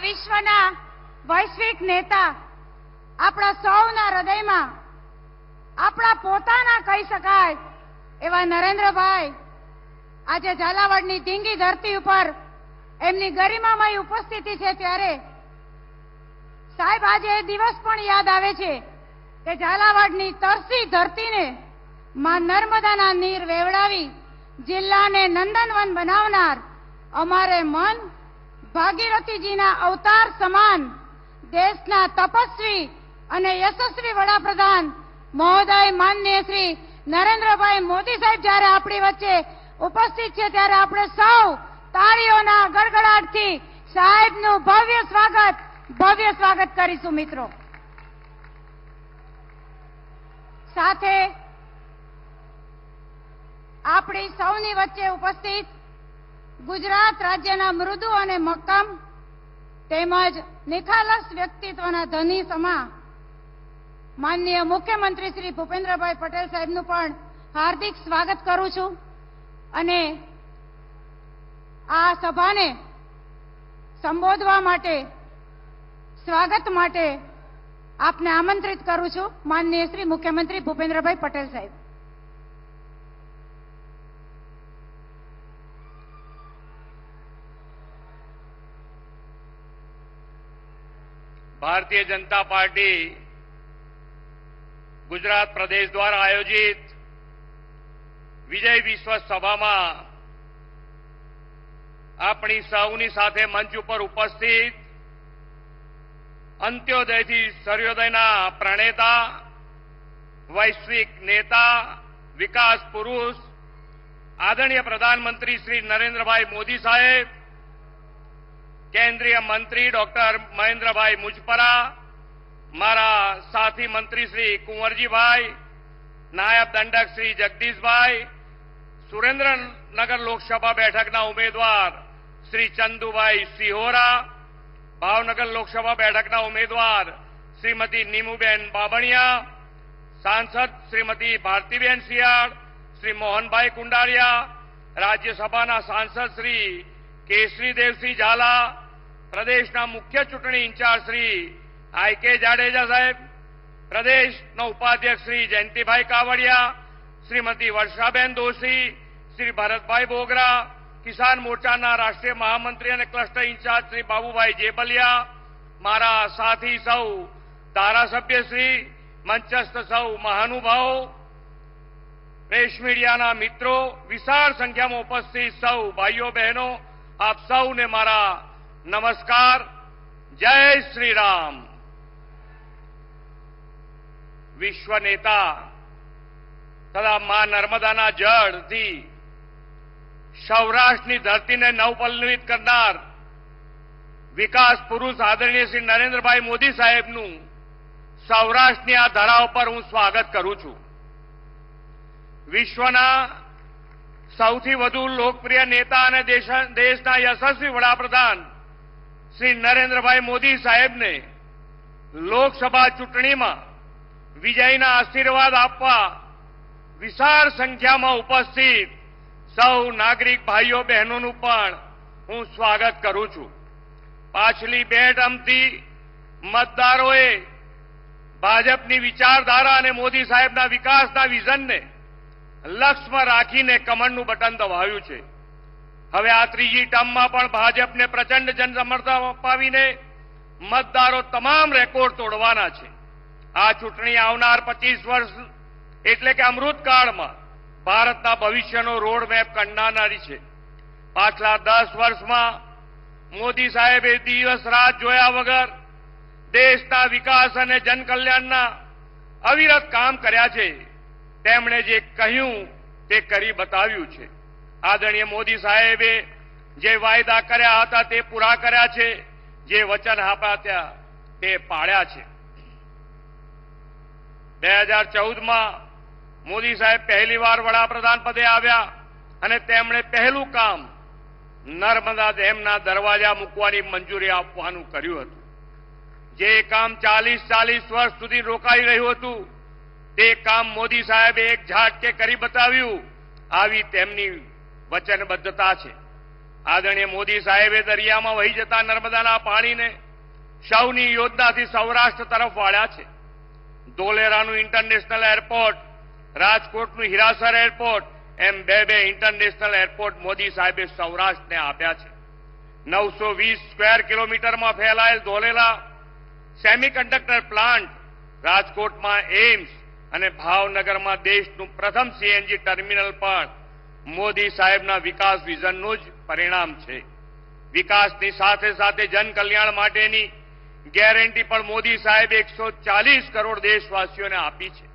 વિશ્વના વૈશ્વિક નેતા, આપણા સૌના હૃદયમાં આપણા પોતાના કહી શકાય એવા નરેન્દ્રભાઈ આજે ઝાલાવાડની ધીંગી ધરતી ઉપર એમની ગરિમામય ઉપસ્થિતિ છે ત્યારે સાહેબ આજે એ દિવસ પણ યાદ આવે છે કે ઝાલાવાડની તરસી ધરતીને માં નર્મદાના નીર વેવડાવી જિલ્લાને નંદનવન બનાવનાર અમારે મન ભાગીરથીજીના અવતાર સમાન દેશના તપસ્વી અને યશસ્વી વડાપ્રધાન મહોદય માનનીય શ્રી નરેન્દ્રભાઈ મોદી સાહેબ જ્યારે આપણી વચ્ચે ઉપસ્થિત છે ત્યારે આપણે સૌ તાળીઓના ગડગડાટથી સાહેબનું ભવ્ય સ્વાગત કરીશું મિત્રો। સાથે આપણી સૌની વચ્ચે ઉપસ્થિત ગુજરાત રાજ્યના મૃદુ અને મક્કમ તેમજ નિખાલસ વ્યક્તિત્વના ધની સમા માનનીય મુખ્યમંત્રી શ્રી ભૂપેન્દ્રભાઈ પટેલ સાહેબનું પણ હાર્દિક સ્વાગત કરું છું અને આ સભાને સંબોધવા માટે સ્વાગત માટે આપને આમંત્રિત કરું છું માનનીય શ્રી મુખ્યમંત્રી ભૂપેન્દ્રભાઈ પટેલ સાહેબ। भारतीय जनता पार्टी गुजरात प्रदेश द्वारा आयोजित विजय विश्व सभा में अपनी सौनी साथे मंच पर उपस्थित अंत्योदय थी सर्वोदयना प्रणेता, वैश्विक नेता, विकास पुरुष आदरणीय प्रधानमंत्री श्री नरेंद्रभाई मोदी साहेब, केंद्रीय मंत्री डॉक्टर महेंद्रभाई मुजपरा, मारा साथी मंत्री श्री कुंवरजीभाई, नायब दंडक श्री जगदीशभाई, सुरेन्द्रनगर लोकसभा बैठकना उम्मीदवार श्री चंदुभाई सिहोरा, भावनगर लोकसभा बैठकना उम्मीदवार श्रीमती नीमूबेन बाबणिया, सांसद श्रीमती भारतीबेन सियाड़, श्री मोहनभाई कुंडारिया, राज्यसभा सांसद श्री केसरी देवसिंह झाला, प्रदेशना मुख्य चूंटणी इंचार्ज श्री आई.के. जाडेजा साहेब, प्रदेश उपाध्यक्ष श्री जयंतीभाई कावड़िया, श्रीमती वर्षाबेन दोशी, श्री भरतभाई बोगरा, किसान मोर्चाना राष्ट्रीय महामंत्री और क्लस्टर इंचार्ज श्री बाबूभाई जेबलिया, मारा साथी सौ धारासभ्य श्री, मंचस्थ सौ महानुभाव, प्रेस मीडियाना मित्रों, विशाल संख्या में उपस्थित सौ भाईओ बहनों, आप सौ ने मारा नमस्कार। जय श्री राम। विश्व नेता तथा मां नर्मदाना जल थी सौराष्ट्रनी धरती ने नवपल्लवित करनार विकास पुरुष आदरणीय श्री नरेंद्रभाई मोदी साहेबनु सौराष्ट्रनी आ धराव पर हूँ स्वागत करूं छूं। विश्वना सौथी वधु लोकप्रिय नेता और देशना यशस्वी वडाप्रधान श्री नरेंद्रभाई मोदी साहेब ने लोकसभा चूंटणी में विजयना आशीर्वाद आपवा विशाल संख्या में उपस्थित सौ नागरिक भाईओ बहनों पण हूँ स्वागत करूं छूं। पाछली बे टर्मथी मतदारोए भाजपनी विचारधारा और मोदी साहेबना विकासना विजन ने लक्ष्य में राखीने कमळનું बटन दबाव्યું છે। હવે આ ત્રીજી ટર્મમાં પણ ભાજપને પ્રચંડ જનસમર્થન અપાવીને મતદારો તમામ રેકોર્ડ તોડવાના છે। આ ચૂંટણી આવનાર 25 વર્ષ એટલે કે અમૃતકાળમાં ભારતના ભવિષ્યનો રોડમેપ કંડારનારી છે। પાછલા 10 વર્ષમાં મોદી સાહેબે દિવસ રાત જોયા વગર દેશના વિકાસ અને જનકલ્યાણના અવિરત કામ કર્યા છે। તેમણે જે કહ્યું તે કરી બતાવ્યું છે। આદરણીય મોદી સાહેબે જે વાયદા કર્યા હતા તે પૂરા કર્યા છે, જે વચન આપ્યા તે પાળ્યા છે। 2014 માં મોદી સાહેબ પહેલી વાર વડાપ્રધાન પદે આવ્યા અને તેમણે પહેલું કામ નર્મદા ડેમના દરવાજા મૂકવાની મંજૂરી આપવાનું કર્યું હતું। જે કામ 40 વર્ષ સુધી રોકાઈ રહ્યું હતું તે કામ મોદી સાહેબે એક ઝાટકે કરી બતાવ્યું। આવી તેમની વચનબદ્ધતા છે। આદરણીય મોદી સાહેબે દરિયામાં વહી જતા નર્મદાના પાણીને સૌની યોજનાથી સૌરાષ્ટ્ર તરફ વાળ્યા છે. ધોલેરાનું ઇન્ટરનેશનલ એરપોર્ટ, રાજકોટનું હીરાસર એરપોર્ટ, એમ બે ઇન્ટરનેશનલ એરપોર્ટ મોદી સાહેબે સૌરાષ્ટ્રને આપ્યા છે. 920 સ્ક્વેર કિલોમીટરમાં ફેલાયેલ ધોલેરા સેમિકન્ડક્ટર પ્લાન્ટ, રાજકોટમાં એમ્સ અને ભાવનગરમાં દેશનું પ્રથમ સીએનજી ટર્મિનલ પણ મોદી સાહેબના વિકાસ વિઝનનું જ પરિણામ છે. વિકાસની સાથે સાથે જનકલ્યાણ માટેની ગેરંટી પણ મોદી સાહેબે 140 કરોડ દેશવાસીઓને આપી છે.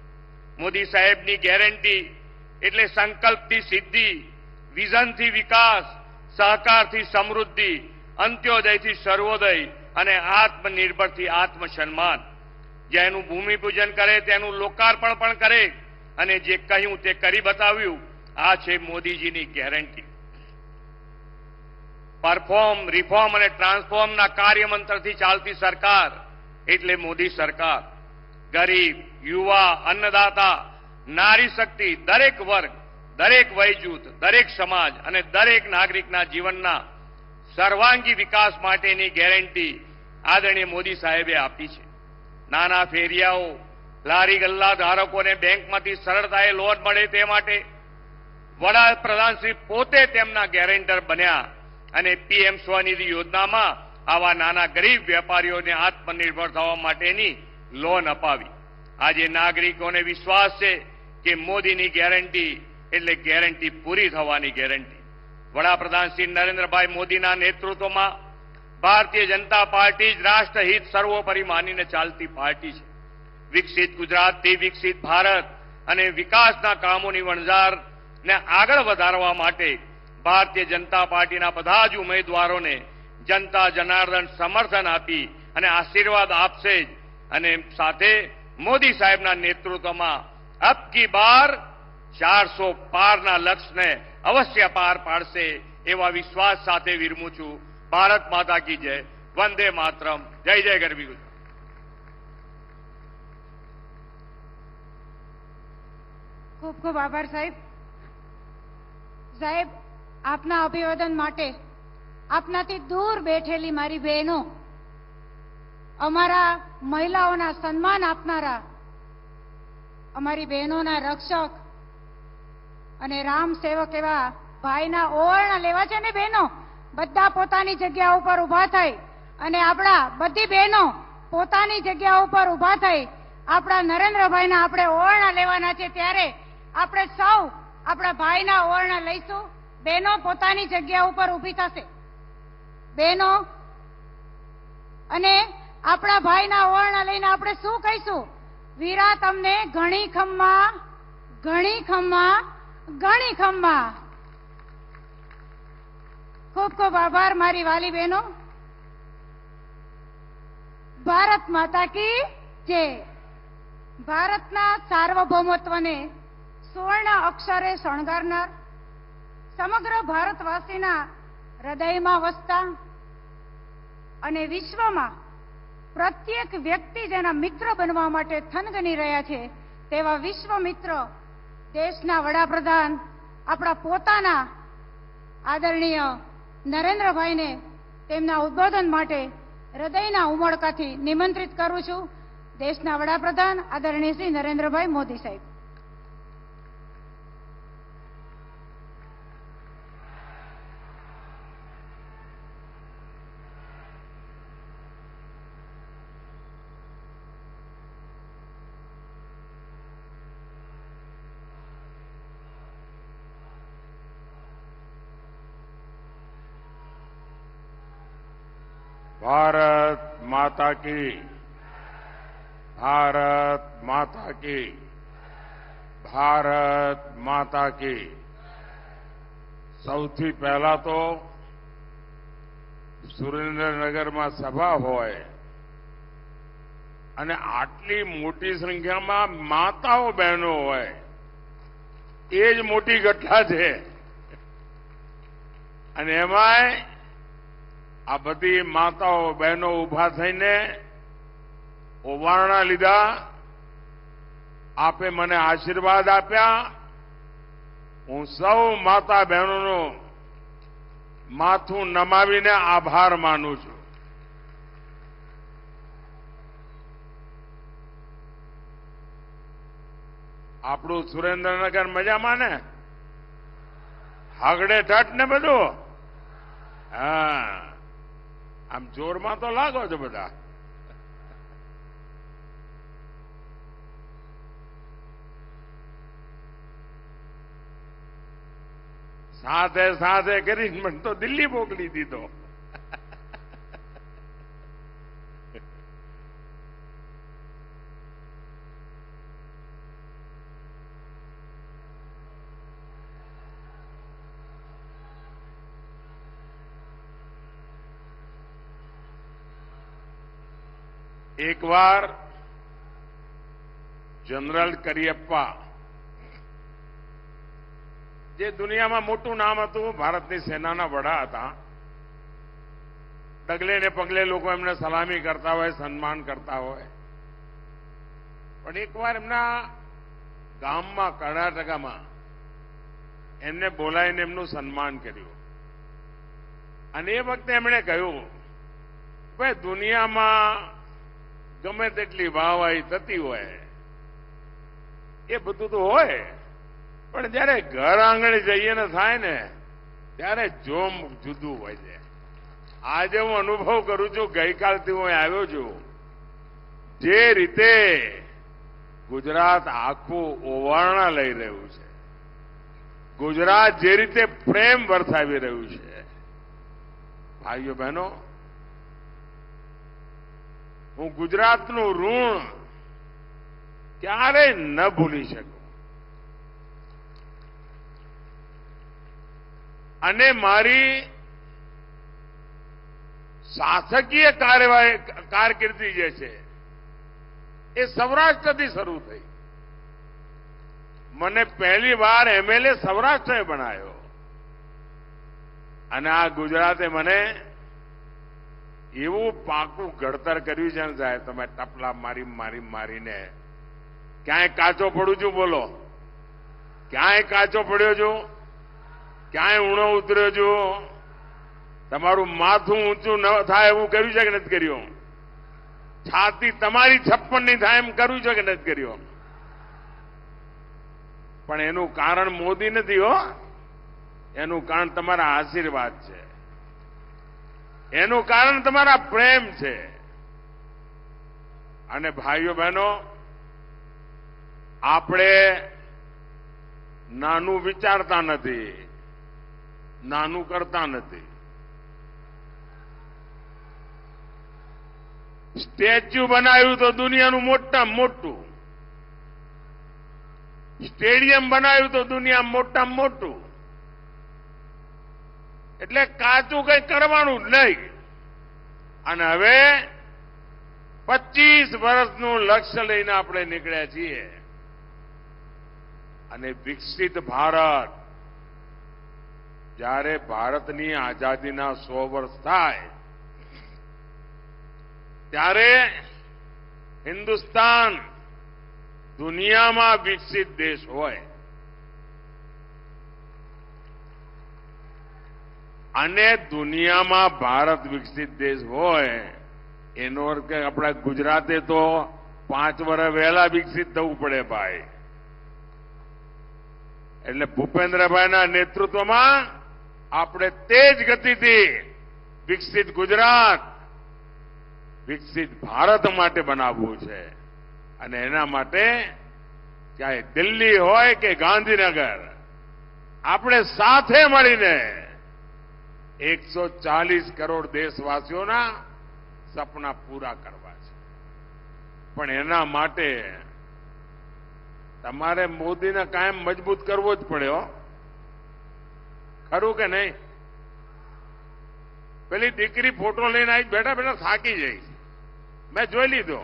મોદી સાહેબની ગેરંટી એટલે સંકલ્પથી સિદ્ધિ, વિઝનથી વિકાસ, સહકારથી સમૃદ્ધિ, અંત્યોદયથી સર્વોદય અને આત્મનિર્ભરથી આત્મસન્માન. જેનું ભૂમિપૂજન કરે તેનું લોકાર્પણ પણ કરે અને જે કહ્યું તે કરી બતાવ્યું. આ છે મોદીજીની ગેરંટી. પરફોર્મ, રિફોર્મ અને ટ્રાન્સફોર્મના કાર્યમંત્રથી ચાલતી સરકાર એટલે મોદી સરકાર. ગરીબ, યુવા, અન્નદાતા, નારી શક્તિ, દરેક વર્ગ, દરેક વય જૂથ, દરેક સમાજ અને દરેક નાગરિકના જીવનના સર્વાંગી વિકાસ માટેની ગેરંટી આદરણીય મોદી સાહેબે આપી છે. નાના ફેરિયાઓ, લારી ગલ્લા ધારકોને બેંકમાંથી સરળતાએ લોન મળે તે માટે વડાપ્રધાનશ્રી પોતે તેમના ગેરેન્ટર બન્યા અને પીએમ સ્વનિધિ યોજનામાં આવા નાના ગરીબ વેપારીઓને આત્મનિર્ભર થવા માટેની લોન અપાવી. આજે નાગરિકોને વિશ્વાસ છે કે મોદીની ગેરંટી એટલે ગેરંટી પૂરી થવાની ગેરંટી. વડાપ્રધાન શ્રી નરેન્દ્રભાઈ મોદીના નેતૃત્વમાં ભારતીય જનતા પાર્ટી જ રાષ્ટ્રહિત સર્વોપરી માનીને ચાલતી પાર્ટી છે. વિકસિત ગુજરાતથી વિકસિત ભારત અને વિકાસના કામોની વણઝારને આગળ વધારવા માટે ભારતીય જનતા પાર્ટીના બધા જ ઉમેદવારોને જનતા જનાર્દન સમર્થન આપી અને આશીર્વાદ આપશે જ. અને સાથે મોદી સાહેબના નેતૃત્વમાં અબ કી બાર 400 પારના લક્ષ્યને અવશ્ય પાર પાડશે એવા વિશ્વાસ સાથે વિરમું છું. ભારત માતા કી જય. વંદે માતરમ. જય જય ગરવી ગુજરાત. ખૂબ ખૂબ આભાર સાહેબ. સાહેબ, આપના અભિવાદન માટે આપનાથી દૂર બેઠેલી મારી બહેનો, અમારા મહિલાઓના સન્માન આપનારા, અમારી બહેનોના રક્ષક અને રામ સેવક એવા ભાઈના ઓવરણા લેવા છે ને બહેનો, બધા પોતાની જગ્યા ઉપર ઊભા થઈ અને આપણા બધી બહેનો પોતાની જગ્યા ઉપર ઊભા થઈ આપણા નરેન્દ્રભાઈના આપણે ઓવરણા લેવાના છે. ત્યારે આપણે સૌ આપણા ભાઈના ઓવરણા લઈશું. બહેનો પોતાની જગ્યા ઉપર ઊભી થશે. બહેનો અને આપણા ભાઈના ઓવરણા લઈને આપણે શું કહીશું? વીરા તમને ઘણી ખમ્મા, ઘણી ખમ્મા, ઘણી ખમ્મા. ખૂબ ખૂબ આભાર મારી વાલી બહેનો. ભારત માતા કી જય. ભારતના સાર્વભૌમત્વને સુવર્ણ અક્ષરે શણગારનાર, સમગ્ર ભારતવાસીના હૃદયમાં વસતા અને વિશ્વમાં પ્રત્યેક વ્યક્તિ જેના મિત્ર બનવા માટે થનગની રહ્યા છે તેવા વિશ્વ મિત્ર દેશના વડાપ્રધાન આપણા પોતાના આદરણીય નરેન્દ્રભાઈને તેમના ઉદ્બોધન માટે હૃદયના ઉમળકાથી નિમંત્રિત કરું છું. દેશના વડાપ્રધાન આદરણીય શ્રી નરેન્દ્રભાઈ મોદી સાહેબ. भारत माता की, भारत माता की, भारत माता की. સૌથી પહેલા તો સુરેન્દ્રનગરમાં સભા હોય અને આટલી મોટી સંખ્યામાં માતાઓ બહેનો હોય એ જ મોટી ઘટના છે. અને એમાંય આ બધી માતાઓ બહેનો ઉભા થઈને ઓવારણા લીધા. આપે મને આશીર્વાદ આપ્યા. હું સૌ માતા બહેનોનો માથું નમાવીને આભાર માનું છું. આપણું સુરેન્દ્રનગર મજામાં ને? હાગડે ઠઠ ને બધું? હા, આમ જોરમાં તો લાગો છો બધા. સાથે સાથે કરીને મને તો દિલ્હી મોકલી દીધો. એકવાર જનરલ કરિયપ્પા, જે દુનિયામાં મોટું નામ હતું, ભારતની સેનાના વડા હતા, ડગલે ને પગલે લોકો એમને સલામી કરતા હોય, સન્માન કરતા હોય, પણ એકવાર એમના ગામમાં, કર્ણાટકામાં એમને બોલાવીને એમનું સન્માન કર્યું. અને એ વખતે એમણે કહ્યું, ભાઈ દુનિયામાં ગમે તેટલી વાહવાહી થતી હોય, એ બધું તો હોય, પણ જયારે ઘર આંગણે જઈએ ને થાય ને ત્યારે જોમ જુદું હોય છે. આજે હું અનુભવ કરું છું, ગઈકાલથી હું આવ્યો છું, જે રીતે ગુજરાત આખું ઓવારણા લઈ રહ્યું છે, ગુજરાત જે રીતે પ્રેમ વરસાવી રહ્યું છે, ભાઈઓ બહેનો, હું ગુજરાતનું ઋણ ક્યારેય ન ભૂલી શકું. અને મારી શાસકીય કારકિર્દી જે છે એ સૌરાષ્ટ્રથી શરૂ થઈ. મને પહેલી વાર એમએલએ સૌરાષ્ટ્રે બનાવ્યો અને આ ગુજરાતે મને એવું પાકું ઘડતર કર્યું છે ને સાહેબ, તમે ટપલા મારીને ક્યાંય કાચો પડું છું? બોલો, ક્યાંય કાચો પડ્યો છું? ક્યાંય ઊણો ઉતર્યો છું? તમારું માથું ઊંચું ન થાય એવું કર્યું છે કે નથી કર્યું? છાતી તમારી 56 ની થાય એમ કર્યું છે કે નથી કર્યું? પણ એનું કારણ મોદી નથી હો, એનું કારણ તમારા આશીર્વાદ છે, એનું કારણ તમારા પ્રેમ છે. અને ભાઈઓ બહેનો, આપણે નાનું વિચારતા નથી, નાનું કરતા નથી. સ્ટેચ્યુ બનાવ્યું તો દુનિયાનું મોટામાં મોટું, સ્ટેડિયમ બનાવ્યું તો દુનિયામાં મોટામાં મોટું. એટલે કાચું કઈ કરવાનું જ નહીં. અને હવે 25 વર્ષનું લક્ષ્ય લઈને આપણે નીકળ્યા છીએ. અને વિકસિત ભારત, જ્યારે ભારતની આઝાદીના 100 વર્ષ થાય ત્યારે હિન્દુસ્તાન દુનિયામાં વિકસિત દેશ હોય. અને દુનિયામાં ભારત વિકસિત દેશ હોય એનો અર્થ કે આપણા ગુજરાતે તો 5 વર્ષ વહેલા વિકસિત થવું પડે ભાઈ. એટલે ભૂપેન્દ્રભાઈના નેતૃત્વમાં આપણે તેજ ગતિથી વિકસિત ગુજરાત, વિકસિત ભારત માટે બનાવવું છે. અને એના માટે ચાહે દિલ્હી હોય કે ગાંધીનગર, આપણે સાથે મળીને 140 કરોડ દેશવાસીઓના સપના પૂરા કરવા છે. પણ એના માટે તમારે મોદીને કાયમ મજબૂત કરવો જ પડે હો, ખરું કે નહીં? પેલી દીકરી ફોટો લઈને આવી, બેઠા બેઠા થાકી જઈ, મેં જોઈ લીધો.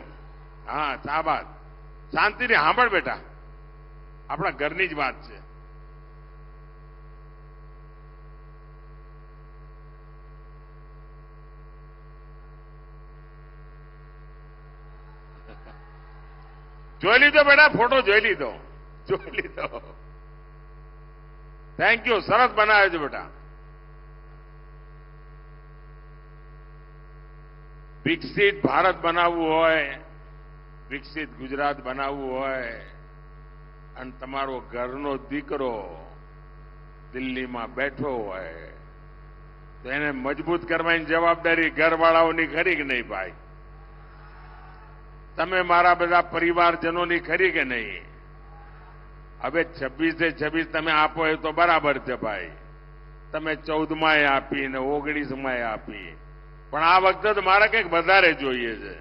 હા, શાબાશ, શાંતિથી સાંભળ બેટા, આપણા ઘરની જ વાત છે. જોઈ લીધો બેટા, ફોટો જોઈ લીધો, જોઈ લીધો. થેન્ક યુ, સરસ બનાવ્યો છે બેટા. વિકસિત ભારત બનાવવું હોય, વિકસિત ગુજરાત બનાવવું હોય અને તમારો ઘરનો દીકરો દિલ્હીમાં બેઠો હોય તો એને મજબૂત કરવાની જવાબદારી ઘરવાળાઓની ખરી કે નહીં ભાઈ? તમે મારા બધા પરિવારજનોની ખરી કે નહીં? હવે 26 તમે આપો એ તો બરાબર છે ભાઈ, તમે 14 આપી ને 19 આપી, પણ આ વખતે તો મારે કંઈક વધારે જોઈએ છે.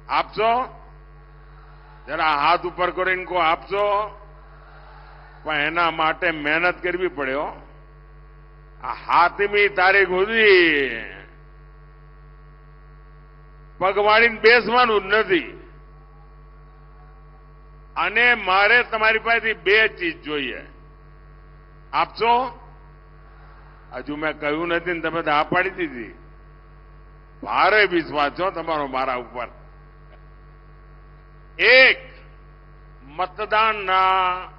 આપશો? જરા હાથ ઉપર કરીને કો આપશો, પણ એના માટે મહેનત કરવી પડે હો. આ 7મી તારીખ સુધી પગવાળીને બેસવાનું જ નથી. અને મારે તમારી પાસેથી 2 ચીજ જોઈએ. આપશો? હજુ મેં કહ્યું નથી ને તમે હા પાડી દીધી. ભારે વિશ્વાસ છો તમારો મારા ઉપર. એક, મતદાનના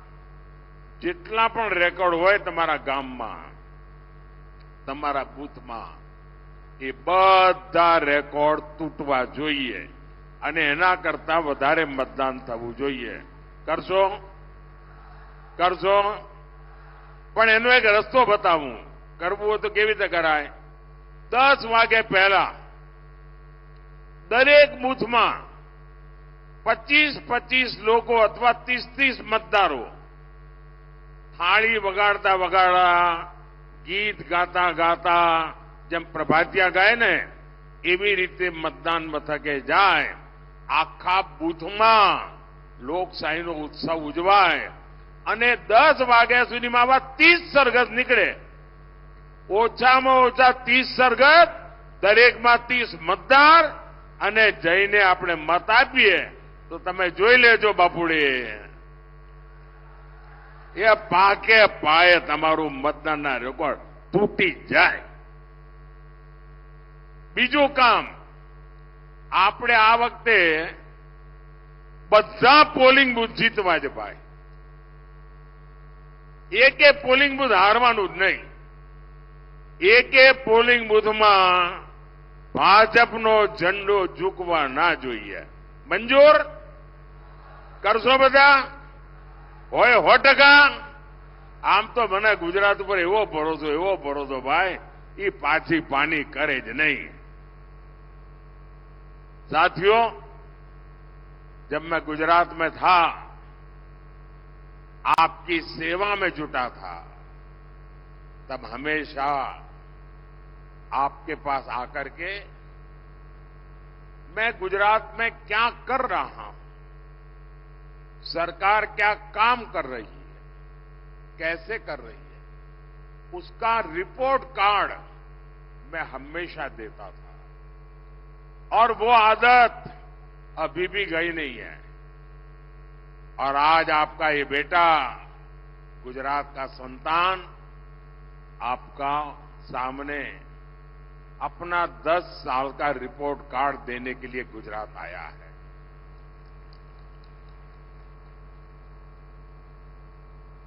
જેટલા પણ રેકોર્ડ હોય તમારા ગામમાં, તમારા બૂથમાં, એ બધા રેકોર્ડ તૂટવા જોઈએ અને એના કરતા વધારે મતદાન થવું જોઈએ. કરશો? કરશો? પણ એનો એક રસ્તો બતાવું. કરવું હોય તો કેવી રીતે કરાય? 10 વાગે પહેલા દરેક બૂથમાં 25 લોકો અથવા 30 મતદારો થાળી વગાડતા વગાડતા, ગીત ગાતા ગાતા, જેમ પ્રભાતિયા ગાય ને એવી રીતે મતદાન મથકે જાય. આખા બૂથમાં લોકશાહીનો ઉત્સવ ઉજવાય અને 10 વાગ્યા સુધીમાં આવા 30 સરઘસ નીકળે. ઓછામાં ઓછા 30 સરઘસ, દરેકમાં 30 મતદાર, અને જઈને આપણે મત આપીએ તો તમે જોઈ લેજો બાપુડી, એ પાકે પાયે તમારું મતદાનના રેકોર્ડ તૂટી જાય. બીજું કામ, આપણે આ વખતે બધા પોલિંગ બૂથ જીતવા છે ભાઈ. એકે પોલિંગ બૂથ હારવાનું જ નહીં. એકે પોલિંગ બૂથમાં ભાજપનો ઝંડો ઝૂકવા ના જોઈએ. મંજૂર? કરશો બધા? હોય 100%? આમ તો મને ગુજરાત ઉપર એવો ભરોસો ભાઈ, એ પાછી પાની કરે જ नहीं. साथियों, जब मैं गुजरात में था, आपकी सेवा में जुटा था, तब हमेशा आपके पास आकर के मैं गुजरात में क्या कर रहा हूं, सरकार क्या काम कर रही है, कैसे कर रही है, उसका रिपोर्ट कार्ड मैं हमेशा देता था. और वो आदत अभी भी गई नहीं है. और आज आपका ये बेटा, गुजरात का संतान, आपका सामने अपना 10 साल का रिपोर्ट कार्ड देने के लिए गुजरात आया है.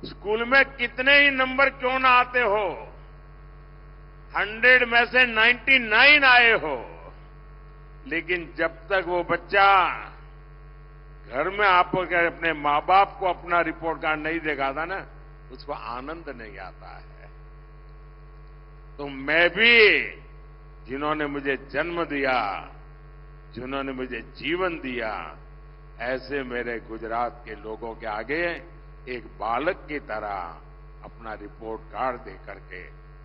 स्कूल में कितने ही नंबर क्यों ना आते हो, 100 में से 99 आए हो, लेकिन जब तक वो बच्चा घर में आप अपने मां बाप को अपना रिपोर्ट कार्ड नहीं दिखाता ना, उसको आनंद नहीं आता है. तो मैं भी, जिन्होंने मुझे जन्म दिया, जिन्होंने मुझे जीवन दिया, ऐसे मेरे गुजरात के लोगों के आगे एक बालक की तरह अपना रिपोर्ट कार्ड देकर के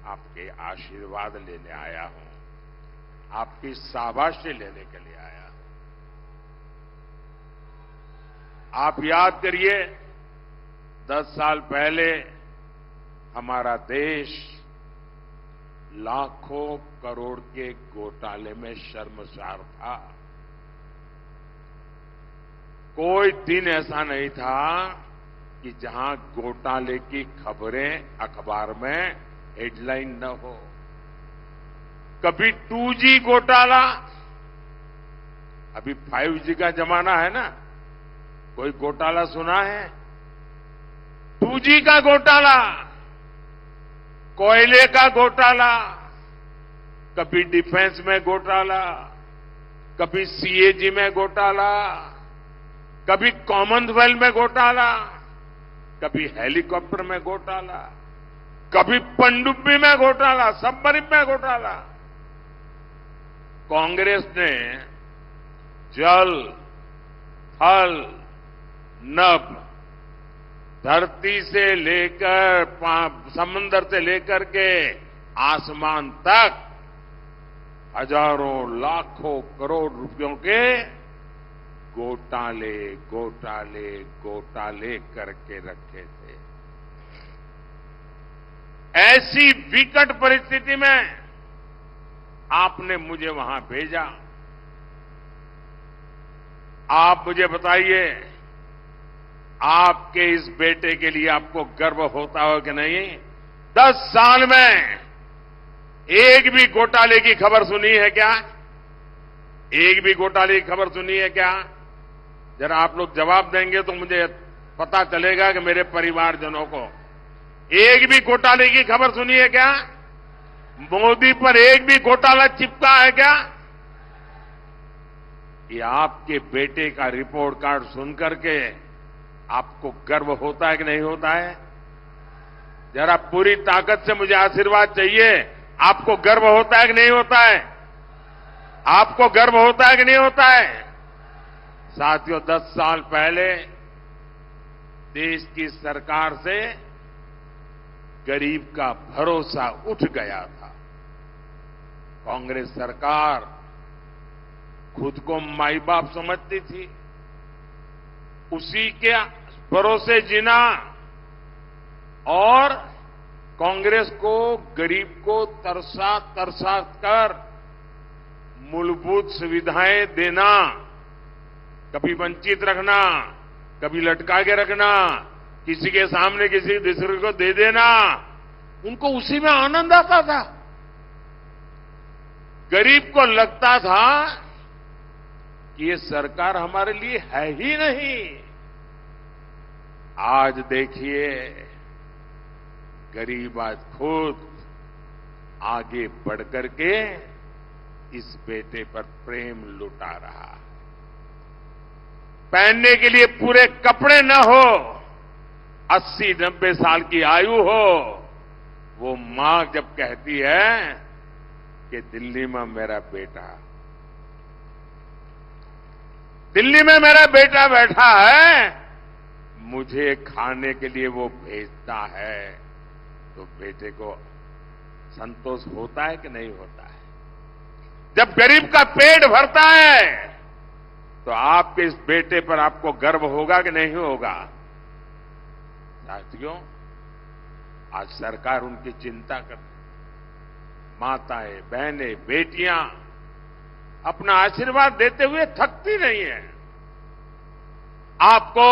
आपके आशीर्वाद लेने आया हूं, आपकी शाबाशी लेने के लिए आया हूं. आप याद करिए, 10 साल पहले हमारा देश लाखों करोड़ के घोटाले में शर्मसार था. कोई दिन ऐसा नहीं था कि जहां घोटाले की खबरें अखबार में हेडलाइन न हो. कभी 2G घोटाला, अभी 5G का जमाना है ना, कोई घोटाला सुना है? 2G का घोटाला, कोयले का घोटाला, कभी डिफेंस में घोटाला, कभी सीएजी में घोटाला, कभी कॉमनवेल्थ में घोटाला, कभी हेलीकॉप्टर में घोटाला, कभी पनडुब्बी में घोटाला, सबमरीन में घोटाला। कांग्रेस ने जल, थल, नभ, धरती से लेकर समंदर से लेकर के आसमान तक हजारों लाखों करोड़ रुपयों के घोटाले घोटाले घोटाले करके रखे थे। ऐसी विकट परिस्थिति में आपने मुझे वहां भेजा। आप मुझे बताइए, आपके इस बेटे के लिए आपको गर्व होता हो कि नहीं? 10 साल में एक भी घोटाले की खबर सुनी है क्या? एक भी घोटाले की खबर सुनी है क्या? जरा आप लोग जवाब देंगे तो मुझे पता चलेगा कि मेरे परिवारजनों को एक भी घोटाले की खबर सुनी है क्या? मोदी पर एक भी घोटाला चिपका है क्या? ये आपके बेटे का रिपोर्ट कार्ड सुनकर के आपको गर्व होता है कि नहीं होता है? जरा पूरी ताकत से मुझे आशीर्वाद चाहिए। आपको गर्व होता है कि नहीं होता है? आपको गर्व होता है कि नहीं होता है? साथियों, 10 साल पहले देश की सरकार से गरीब का भरोसा उठ गया था। कांग्रेस सरकार खुद को माई बाप समझती थी, उसी के भरोसे जीना और कांग्रेस को गरीब को तरसा तरसा कर मूलभूत सुविधाएं देना, कभी वंचित रखना, कभी लटका के रखना, किसी के सामने किसी दूसरे को दे देना, उनको उसी में आनंद आता था। गरीब को लगता था कि ये सरकार हमारे लिए है ही नहीं। आज देखिए, गरीब आज खुद आगे बढ़कर के इस बेटे पर प्रेम लुटा रहा। पहनने के लिए पूरे कपड़े न हो, 80-90 साल की आयु हो, वो मां जब कहती है कि दिल्ली में मेरा बेटा, दिल्ली में मेरा बेटा बैठा है, मुझे खाने के लिए वो भेजता है, तो बेटे को संतोष होता है कि नहीं होता है? जब गरीब का पेट भरता है तो आपके इस बेटे पर आपको गर्व होगा कि नहीं होगा? साथियों, आज सरकार उनकी चिंता करती, माताएं, बहनें, बेटियां अपना आशीर्वाद देते हुए थकती नहीं है। आपको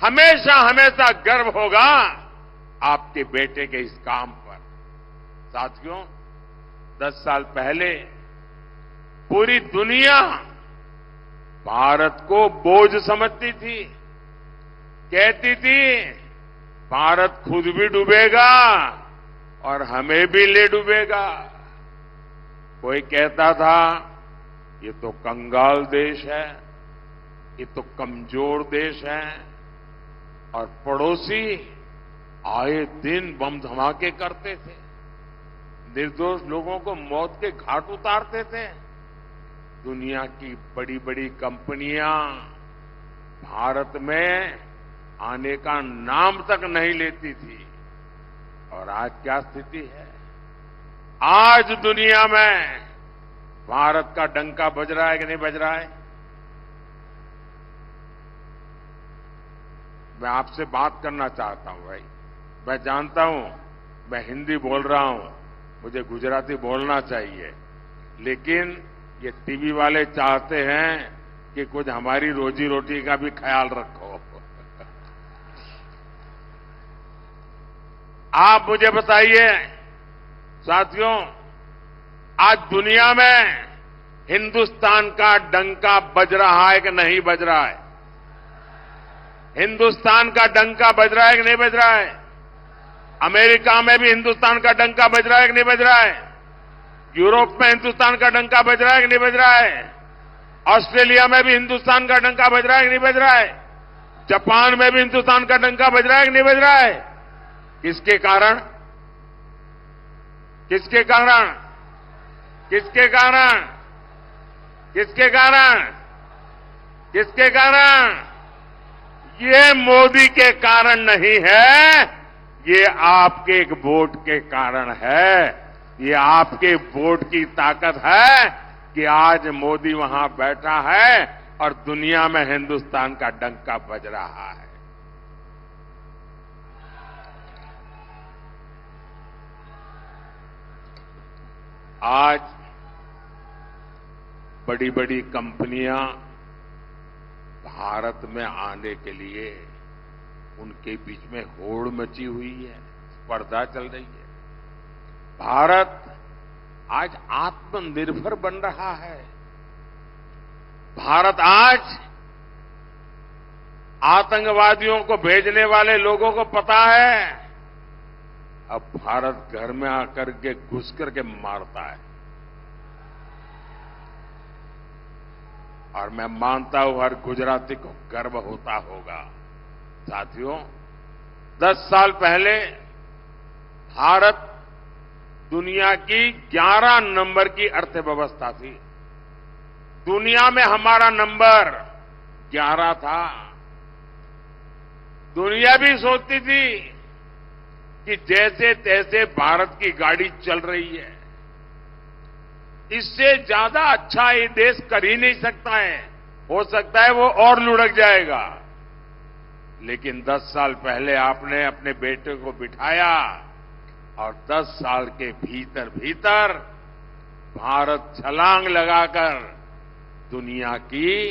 हमेशा हमेशा गर्व होगा आपके बेटे के इस काम पर। साथियों, 10 साल पहले पूरी दुनिया भारत को बोझ समझती थी, कहती थी भारत खुद भी डूबेगा और हमें भी ले डूबेगा। कोई कहता था ये तो कंगाल देश है, ये तो कमजोर देश है, और पड़ोसी आए दिन बम धमाके करते थे, निर्दोष लोगों को मौत के घाट उतारते थे। दुनिया की बड़ी बड़ी कंपनियां भारत में आने का नाम तक नहीं लेती थी, और आज क्या स्थिति है? आज दुनिया में भारत का डंका बज रहा है कि नहीं बज रहा है? मैं आपसे बात करना चाहता हूं भाई। मैं जानता हूं मैं हिंदी बोल रहा हूं, मुझे गुजराती बोलना चाहिए, लेकिन ये टीवी वाले चाहते हैं कि कुछ हमारी रोजी रोटी का भी ख्याल रखो। आप मुझे बताइए साथियों, आज दुनिया में हिंदुस्तान का डंका बज रहा है कि नहीं बज रहा है? हिंदुस्तान का डंका बज रहा है कि नहीं बज रहा है? अमेरिका में भी हिंदुस्तान का डंका बज रहा है कि नहीं बज रहा है? यूरोप में हिंदुस्तान का डंका बज रहा है कि नहीं बज रहा है? ऑस्ट्रेलिया में भी हिंदुस्तान का डंका बज रहा है कि नहीं बज रहा है? जापान में भी हिंदुस्तान का डंका बज रहा है कि नहीं बज रहा है? किसके कारण? किसके कारण? किसके कारण? किसके कारण? किसके कारण? ये मोदी के कारण नहीं है, ये आपके एक वोट के कारण है। ये आपके वोट की ताकत है कि आज मोदी वहां बैठा है और दुनिया में हिंदुस्तान का डंका बज रहा है। आज बड़ी बड़ी कंपनियां भारत में आने के लिए उनके बीच में होड़ मची हुई है, स्पर्धा चल रही है। भारत आज आत्मनिर्भर बन रहा है। भारत आज आतंकवादियों को भेजने वाले लोगों को पता है, अब भारत घर में आकर के घुस करके मारता है। और मैं मानता हूं हर गुजराती को गर्व होता होगा। साथियों, 10 साल पहले भारत दुनिया की 11 नंबर की अर्थव्यवस्था थी। दुनिया में हमारा नंबर 11 था। दुनिया भी सोचती थी कि जैसे तैसे भारत की गाड़ी चल रही है, इससे ज्यादा अच्छा ये देश कर ही नहीं सकता है, हो सकता है वो और लुढ़क जाएगा। लेकिन 10 साल पहले आपने अपने बेटे को बिठाया और 10 साल के भीतर भीतर भारत छलांग लगाकर दुनिया की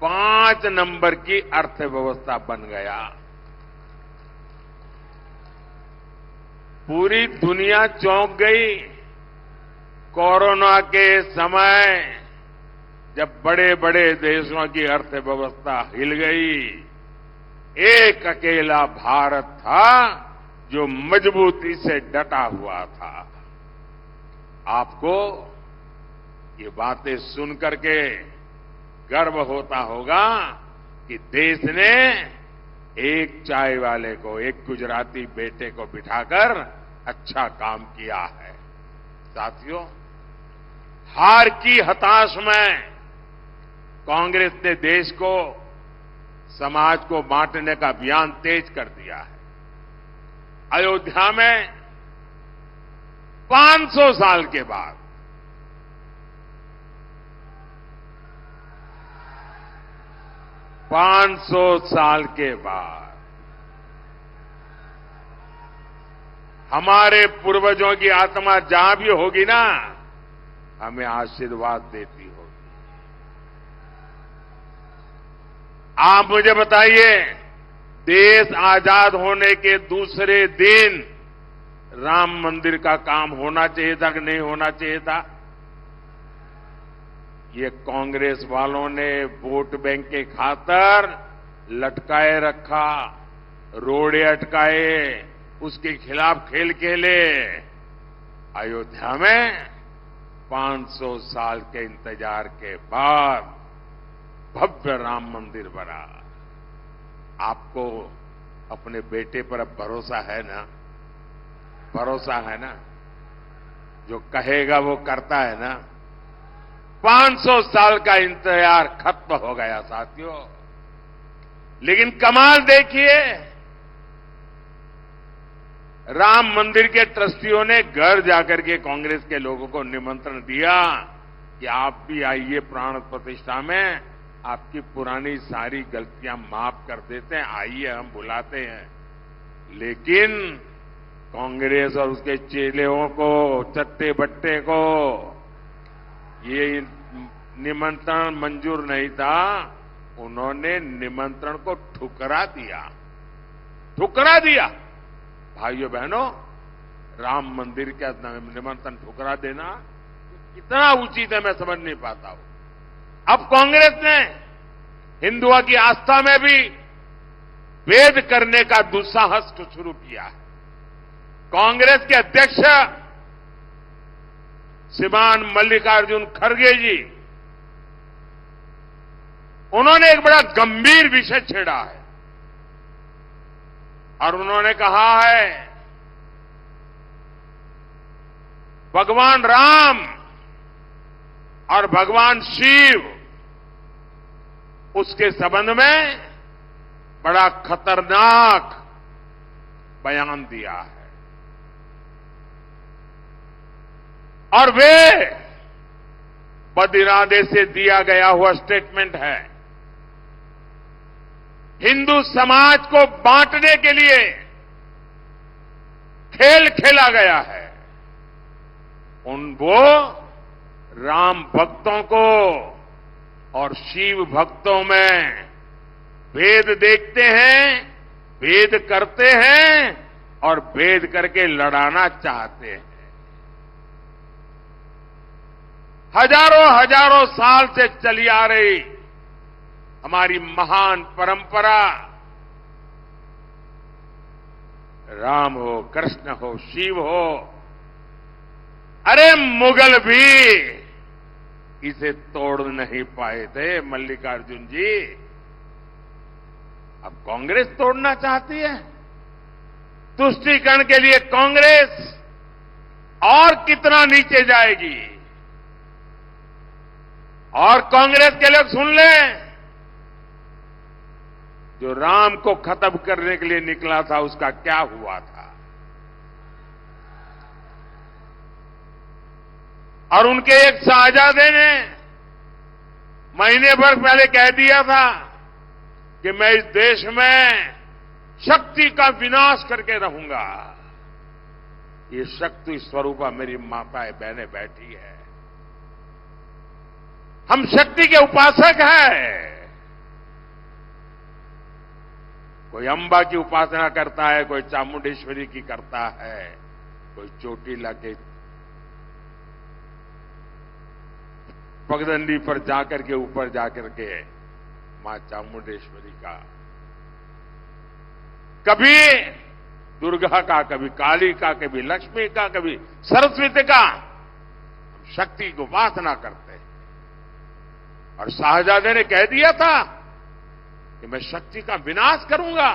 5 नंबर की अर्थव्यवस्था बन गया। पूरी दुनिया चौंक गई। कोरोना के समय जब बड़े बड़े देशों की अर्थव्यवस्था हिल गई, एक अकेला भारत था जो मजबूती से डटा हुआ था। आपको ये बातें सुन करके गर्व होता होगा कि देश ने एक चाय वाले को, एक गुजराती बेटे को बिठाकर अच्छा काम किया है। साथियों, हार की हताश में कांग्रेस ने देश को, समाज को बांटने का अभियान तेज कर दिया है। अयोध्या में 500 साल के बाद 500 साल के बाद हमारे पूर्वजों की आत्मा जहां भी होगी ना, हमें आशीर्वाद देती होगी। आप मुझे बताइए, देश आजाद होने के दूसरे दिन राम मंदिर का काम होना चाहिए था कि नहीं होना चाहिए था? ये कांग्रेस वालों ने वोट बैंक के खातर लटकाए रखा, रोड़े अटकाए, उसके खिलाफ खेल खेले। अयोध्या में 500 साल के इंतजार के बाद भव्य राम मंदिर बना। आपको अपने बेटे पर अब भरोसा है ना? भरोसा है ना? जो कहेगा वो करता है ना? 500 साल का इंतजार खत्म हो गया साथियों। लेकिन कमाल देखिए, राम मंदिर के ट्रस्टियों ने घर जाकर के कांग्रेस के लोगों को निमंत्रण दिया कि आप भी आइए प्राण प्रतिष्ठा में, आपकी पुरानी सारी गलतियां माफ कर देते हैं, आइए हम बुलाते हैं। लेकिन कांग्रेस और उसके चेलों को, चट्टे बट्टे को ये निमंत्रण मंजूर नहीं था। उन्होंने निमंत्रण को ठुकरा दिया, ठुकरा दिया। भाइयों बहनों, राम मंदिर का निमंत्रण ठुकरा देना कितना उचित है मैं समझ नहीं पाता हूं। अब कांग्रेस ने हिंदुओं की आस्था में भी भेद करने का दुस्साहस शुरू किया है। कांग्रेस के अध्यक्ष श्रीमान मल्लिकार्जुन खड़गे जी, उन्होंने एक बड़ा गंभीर विषय छेड़ा है और उन्होंने कहा है भगवान राम और भगवान शिव, उसके संबंध में बड़ा खतरनाक बयान दिया है और वे बदिरादे से दिया गया हुआ स्टेटमेंट है। हिंदू समाज को बांटने के लिए खेल खेला गया है। वो राम भक्तों को और शिव भक्तों में भेद देखते हैं, भेद करते हैं और भेद करके लड़ाना चाहते हैं। हजारों हजारों साल से चली आ रही हमारी महान परंपरा, राम हो, कृष्ण हो, शिव हो, अरे मुगल भी इसे तोड़ नहीं पाए थे मल्लिकार्जुन जी। अब कांग्रेस तोड़ना चाहती है। तुष्टीकरण के लिए कांग्रेस और कितना नीचे जाएगी। और कांग्रेस के लोग सुन लें, जो राम को खत्म करने के लिए निकला था उसका क्या हुआ था। और उनके एक शाहजादे ने महीने भर पहले कह दिया था कि मैं इस देश में शक्ति का विनाश करके रहूंगा। ये शक्ति स्वरूपा मेरी माताएं बहनें बैठी है। हम शक्ति के उपासक हैं। कोई अंबा की उपासना करता है, कोई चामुंडेश्वरी की करता है, कोई चोटीला के पगडंडी पर जाकर के ऊपर जाकर के मां चामुंडेश्वरी का, कभी दुर्गा का, कभी काली का, कभी लक्ष्मी का, कभी सरस्वती का, हम शक्ति की उपासना करते हैं। और शाहजादे ने कह दिया था कि मैं शक्ति का विनाश करूंगा।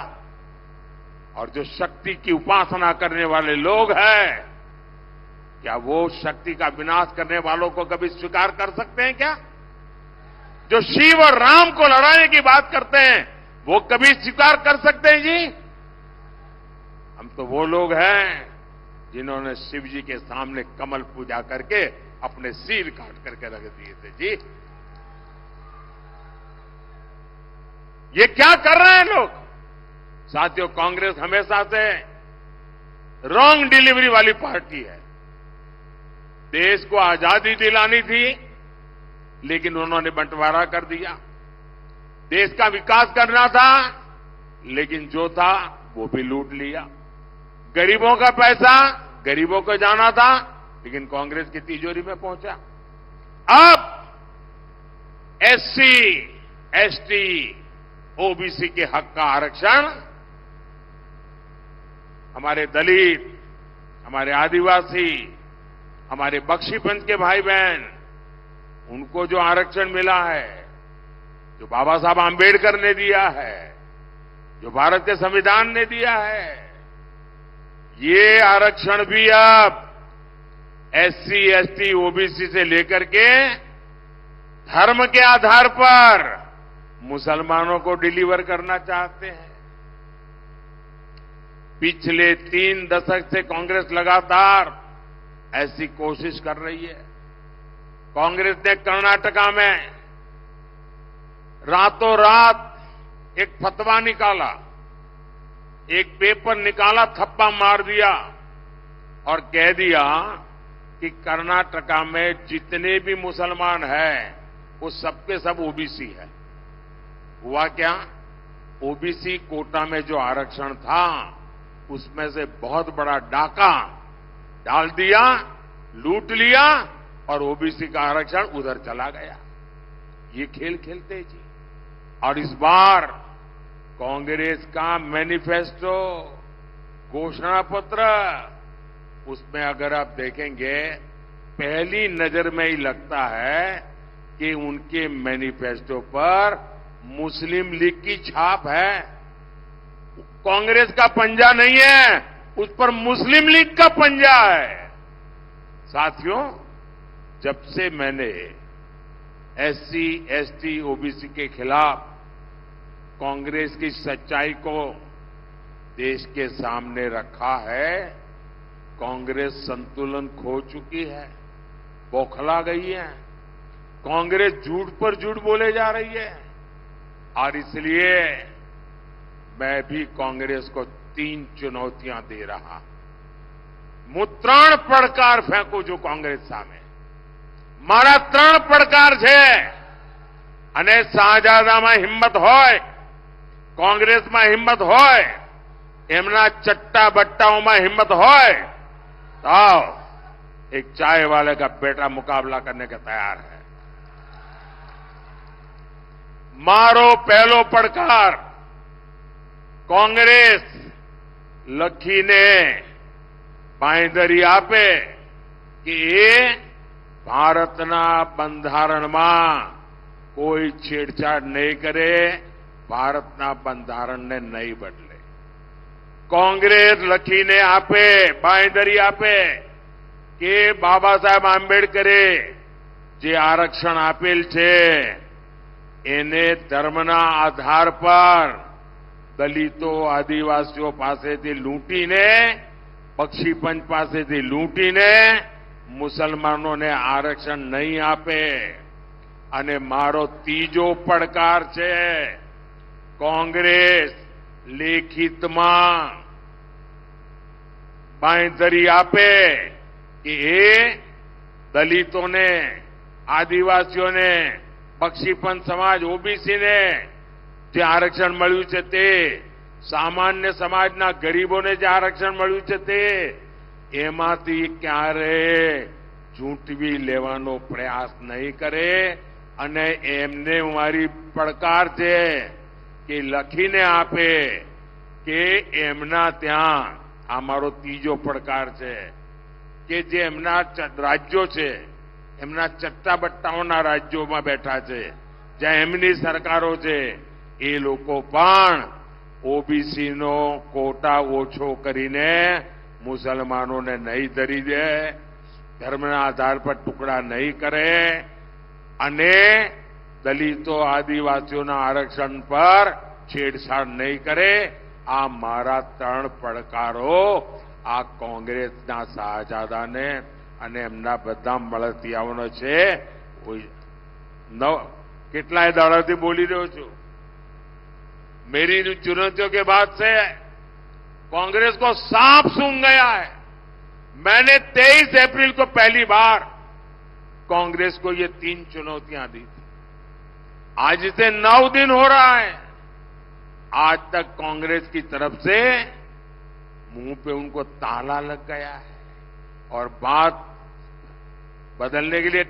और जो शक्ति की उपासना करने वाले लोग हैं, क्या वो शक्ति का विनाश करने वालों को कभी स्वीकार कर सकते हैं क्या? जो शिव और राम को लड़ाने की बात करते हैं, वो कभी स्वीकार कर सकते हैं जी? हम तो वो लोग हैं जिन्होंने शिव जी के सामने कमल पूजा करके अपने सिर काट करके रख दिए थे जी। ये क्या कर रहे हैं लोग? साथियों, कांग्रेस हमेशा से रॉन्ग डिलीवरी वाली पार्टी है। देश को आजादी दिलानी थी, लेकिन उन्होंने बंटवारा कर दिया। देश का विकास करना था, लेकिन जो था वो भी लूट लिया। गरीबों का पैसा गरीबों को जाना था, लेकिन कांग्रेस की तिजोरी में पहुंचा। अब एससी, एसटी, ओबीसी के हक का आरक्षण हमारे दलित, हमारे आदिवासी, हमारे बख्शीपंथ के भाई बहन, उनको जो आरक्षण मिला है, जो बाबा साहब आंबेडकर ने दिया है, जो भारत के संविधान ने दिया है, ये आरक्षण भी अब एससी, एसटी, ओबीसी से लेकर के धर्म के आधार पर मुसलमानों को डिलीवर करना चाहते हैं। पिछले 3 दशक से कांग्रेस लगातार ऐसी कोशिश कर रही है। कांग्रेस ने कर्नाटका में रातों रात एक फतवा निकाला, एक पेपर निकाला, थप्पा मार दिया और कह दिया कि कर्नाटका में जितने भी मुसलमान हैं वो सबके सब ओबीसी है। हुआ क्या? ओबीसी कोटा में जो आरक्षण था उसमें से बहुत बड़ा डाका डाल दिया, लूट लिया और ओबीसी का आरक्षण उधर चला गया। ये खेल खेलते जी। और इस बार कांग्रेस का मैनिफेस्टो, घोषणा पत्र, उसमें अगर आप देखेंगे पहली नजर में ही लगता है कि उनके मैनिफेस्टो पर मुस्लिम लीग की छाप है। कांग्रेस का पंजा नहीं है, उस पर मुस्लिम लीग का पंजा है। साथियों, जब से मैंने एससी, एसटी, ओबीसी के खिलाफ कांग्रेस की सच्चाई को देश के सामने रखा है, कांग्रेस संतुलन खो चुकी है, बौखला गई है। कांग्रेस झूठ पर झूठ बोले जा रही है और इसलिए मैं भी कांग्रेस को 3 चुनौतियां दे रहा। હું 3 પડકાર ફેંકું છું કોંગ્રેસ સામે। મારા 3 પડકાર છે અને શાહજાદામાં હિંમત હોય, કોંગ્રેસમાં હિંમત હોય, એમના ચટ્ટા બટ્ટાઓમાં હિંમત હોય તો एक चाय वाले का बेटा मुकाबला करने के तैयार है। मारो पहलो પડકાર कांग्रेस લખીને બાંયધરી આપે કે એ ભારતના બંધારણમાં કોઈ છેડછાડ નહીં કરે, ભારતના બંધારણને નહીં બદલે। કોંગ્રેસ લખીને આપે, બાંયધરી આપે કે બાબા સાહેબ આંબેડકરે જે આરક્ષણ આપેલ છે એને ધર્મના આધાર પર દલિતો, આદિવાસીઓ પાસેથી લૂંટીને, બક્ષીપંચ પાસેથી લૂંટીને મુસલમાનોને આરક્ષણ નહીં આપે। અને મારો ત્રીજો પડકાર છે, કોંગ્રેસ લેખિતમાં બાંયધરી આપે કે એ દલિતોને, આદિવાસીઓને, બક્ષીપંચ સમાજ, ઓબીસીને જે આરક્ષણ મળ્યું છે તે, સામાન્ય સમાજના ગરીબોને જે આરક્ષણ મળ્યું છે તે, એમાંથી ક્યારે ઝૂંટવી લેવાનો પ્રયાસ નહીં કરે। અને એમને મારી પડકાર છે કે લખીને આપે કે એમના ત્યાં, આ મારો ત્રીજો પડકાર છે, કે જે એમના રાજ્યો છે, એમના ચટ્ટાબટ્ટાઓના રાજ્યોમાં બેઠા છે, જ્યાં એમની સરકારો છે, એ લોકો પણ ઓબીસીનો કોટા ઓછો કરીને મુસલમાનોને નહીં ધરી દે, ધર્મના આધાર પર ટુકડા નહીં કરે અને દલિતો, આદિવાસીઓના આરક્ષણ પર છેડછાડ નહીં કરે। આ મારા 3 પડકારો આ કોંગ્રેસના શાહજાદાને અને એમના બધા મળતિયાઓનો છે। કેટલાય દાડાથી બોલી રહ્યો છું। मेरी चुनौतियों के बाद से कांग्रेस को सांप सूंघ गया है। मैंने 23 अप्रैल को पहली बार कांग्रेस को ये 3 चुनौतियां दी थी। आज से 9 दिन हो रहा है, आज तक कांग्रेस की तरफ से मुंह पे उनको ताला लग गया है और बात बदलने के लिए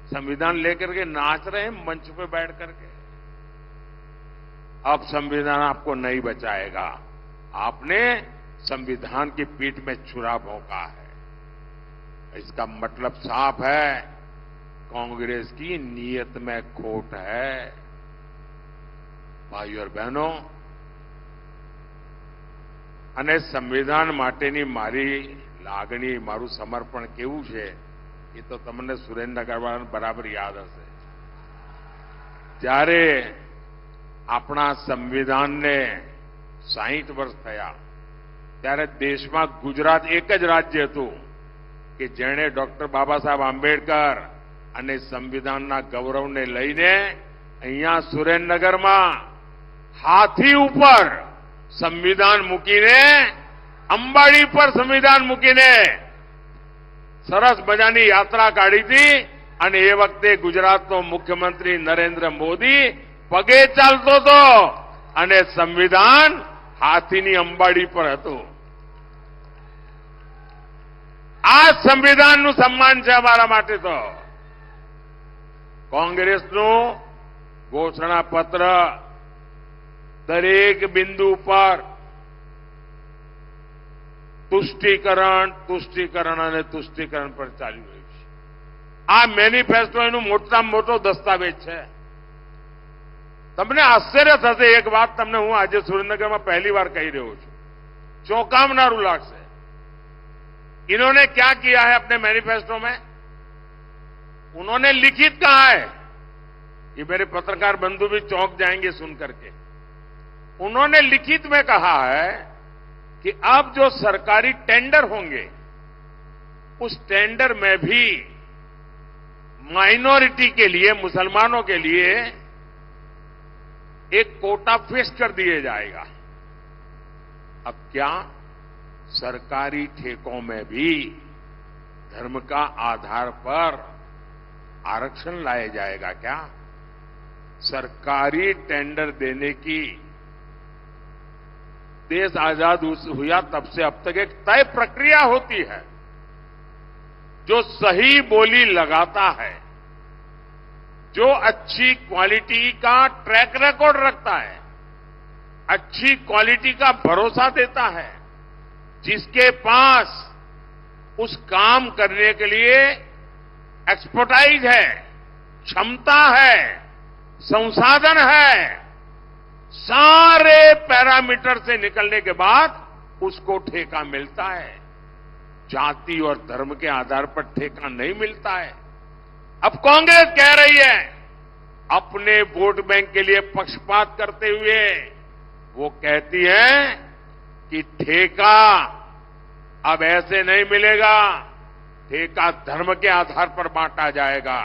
संविधान लेकर के नाच रहे हैं मंच पे बैठ करके। अब संविधान आपको नहीं बचाएगा, आपने संविधान की पीठ में छुरा भोंका है। इसका मतलब साफ है, कांग्रेस की नीयत में खोट है। भाइयों और बहनों, અને સંવિધાન માટેની મારી લાગણી, મારું સમર્પણ કેવું છે એ તો તમને સુરેન્દ્રનગરવાળાને બરાબર યાદ હશે। જ્યારે આપણા સંવિધાનને 60 વર્ષ થયા ત્યારે દેશમાં ગુજરાત એક જ રાજ્ય હતું કે જેણે ડોક્ટર બાબા સાહેબ આંબેડકર અને સંવિધાનના ગૌરવને લઈને અહીંયા સુરેન્દ્રનગરમાં હાથી ઉપર સંવિધાન મૂકીને, અંબાડી પર સંવિધાન મૂકીને સરસ મજાની યાત્રા કાઢી હતી। અને એ વખતે ગુજરાતનો મુખ્યમંત્રી નરેન્દ્ર મોદી પગે ચાલતો હતો અને સંવિધાન હાથીની અંબાડી પર હતું। આ સંવિધાનનું સન્માન છે અમારા માટે। તો કોંગ્રેસનું ઘોષણાપત્ર દરેક બિંદુ પર तुष्टीकरण, तुष्टीकरण અને तुष्टीकरण पर ચાલી રહ્યું છે। આ મેનિફેસ્ટો એનું મોટામાં મોટો દસ્તાવેજ છે. તમને આશ્ચર્ય થશે, એક વાત તમને હું આજે સુરેન્દ્રનગરમાં પહેલી વાર કહી રહ્યો છું, चौंकावनारू लागसे. इन्होंने क्या किया है अपने मैनिफेस्टो में? उन्होंने लिखित कहा है, ये मेरे पत्रकार बंधु भी चौंक जाएंगे सुन करके. उन्होंने लिखित में कहा है कि अब जो सरकारी टेंडर होंगे उस टेंडर में भी माइनॉरिटी के लिए, मुसलमानों के लिए एक कोटा फिक्स कर दिया जाएगा. अब क्या सरकारी ठेकों में भी धर्म का आधार पर आरक्षण लाया जाएगा क्या? सरकारी टेंडर देने की देश आजाद हुआ तब से अब तक एक तय प्रक्रिया होती है. जो सही बोली लगाता है, जो अच्छी क्वालिटी का ट्रैक रिकॉर्ड रखता है, अच्छी क्वालिटी का भरोसा देता है, जिसके पास उस काम करने के लिए एक्सपर्टाइज है, क्षमता है, संसाधन है, सारे पैरामीटर से निकलने के बाद उसको ठेका मिलता है. जाति और धर्म के आधार पर ठेका नहीं मिलता है. अब कांग्रेस कह रही है, अपने वोट बैंक के लिए पक्षपात करते हुए वो कहती है कि ठेका अब ऐसे नहीं मिलेगा, ठेका धर्म के आधार पर बांटा जाएगा.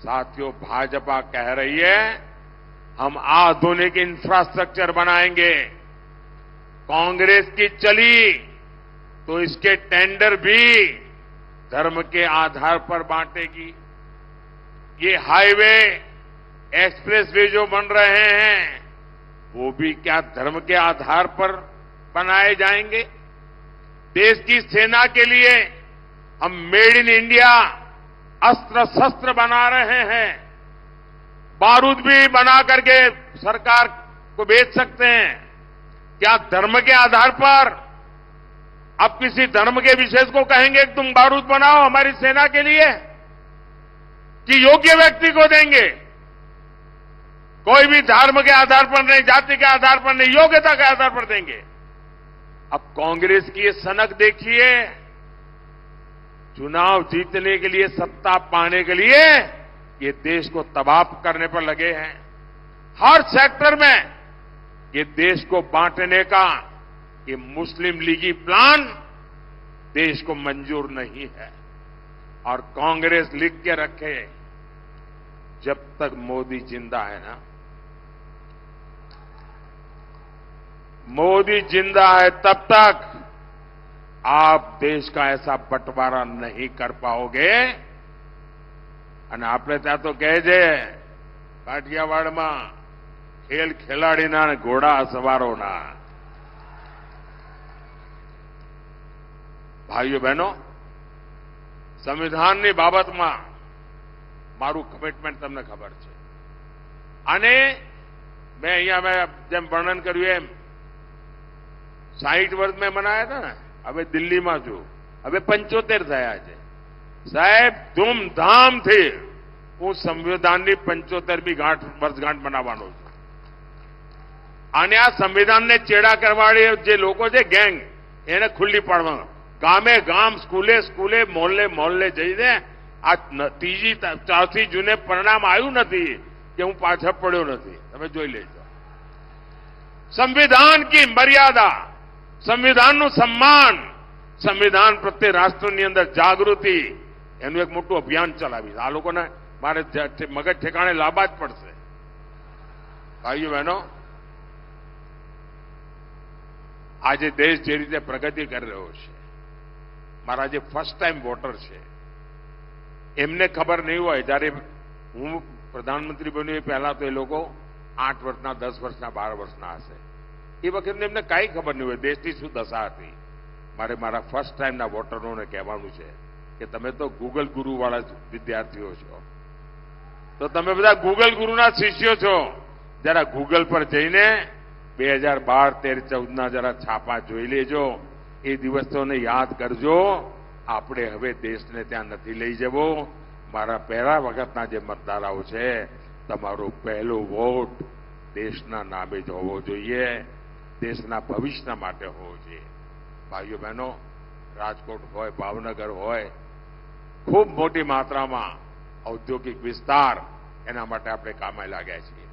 साथियों, भाजपा कह रही है हम आधुनिक इंफ्रास्ट्रक्चर बनाएंगे. कांग्रेस की चली तो इसके टेंडर भी धर्म के आधार पर बांटेगी. ये हाईवे, एक्सप्रेसवे जो बन रहे हैं वो भी क्या धर्म के आधार पर बनाए जाएंगे? देश की सेना के लिए हम मेड इन इंडिया अस्त्र शस्त्र बना रहे हैं. बारूद भी बना करके सरकार को बेच सकते हैं. क्या धर्म के आधार पर अब किसी धर्म के विशेष को कहेंगे कि तुम बारूद बनाओ हमारी सेना के लिए, कि योग्य व्यक्ति को देंगे? कोई भी धर्म के आधार पर नहीं, जाति के आधार पर नहीं, योग्यता के आधार पर देंगे. अब कांग्रेस की ये सनक देखिए, चुनाव जीतने के लिए, सत्ता पाने के लिए ये देश को तबाह करने पर लगे हैं. हर सेक्टर में ये देश को बांटने का ये मुस्लिम लीगी प्लान देश को मंजूर नहीं है. और कांग्रेस लिख के रखे, जब तक मोदी जिंदा है ना, मोदी जिंदा है तब तक आप देश का ऐसा बंटवारा नहीं कर पाओगे. અને આપણે ત્યાં તો કહે છે કાઠિયાવાડમાં ખેલ ખેલાડીના અને ઘોડા સવારોના. ભાઈઓ બહેનો, સંવિધાનની બાબતમાં મારું કમિટમેન્ટ તમને ખબર છે. અને મેં અહીંયા જેમ વર્ણન કર્યું એમ 60 વર્ષ મેં મનાયા હતા ને, હવે દિલ્હીમાં છું, હવે 75 થયા છે. સાહેબ, ધૂમધામથી હું સંવિધાનની 75મી વર્ષગાંઠ મનાવવાનો છું. અને આ સંવિધાનને ચેડા કરવાળી જે લોકો છે, ગેંગ, એને ખુલ્લી પાડવાનું. ગામે ગામ, સ્કૂલે સ્કૂલે, મોહલ્લે મોહલ્લે જઈને આ ત્રીજી ચોથી જૂને પરિણામ આવ્યું નથી કે હું પાછળ પડ્યો નથી. તમે જોઈ લેજો. સંવિધાન की મર્યાદા, સંવિધાનનું સન્માન, સંવિધાન પ્રત્યે રાષ્ટ્રની અંદર જાગૃતિ, એનું એક મોટું અભિયાન ચલાવી. આ લોકોને મારે મગજ ઠેકાણે લાવવા જ પડશે. ભાઈઓ બહેનો, આજે દેશ જે રીતે પ્રગતિ કરી રહ્યો છે, મારા જે ફર્સ્ટ ટાઈમ વોટર છે એમને ખબર નહીં હોય. જ્યારે હું પ્રધાનમંત્રી બન્યો એ પહેલા તો એ લોકો 8 વર્ષના, 10 વર્ષના, 12 વર્ષના હશે. એ વખતે એમને કાંઈ ખબર નહીં હોય દેશની શું દશા હતી. મારે મારા ફર્સ્ટ ટાઈમના વોટરોને કહેવાનું છે કે તમે તો ગૂગલ ગુરુવાળા વિદ્યાર્થીઓ છો, તો તમે બધા ગૂગલ ગુરુના શિષ્યો છો. જરા ગૂગલ પર જઈને 2012, 13, 14ના જરા છાપા જોઈ લેજો. એ દિવસોને યાદ કરજો. આપણે હવે દેશને ત્યાં નથી લઈ જવો. મારા પહેલા વખતના જે મતદારો છે, તમારું પહેલું વોટ દેશના નામે જ હોવો જોઈએ, દેશના ભવિષ્ય માટે હોવો જોઈએ. ભાઈઓ બહેનો, રાજકોટ હોય, ભાવનગર હોય, ખૂબ મોટી માત્રામાં ઔદ્યોગિક વિસ્તાર, એના માટે આપણે કામે લાગ્યા છીએ.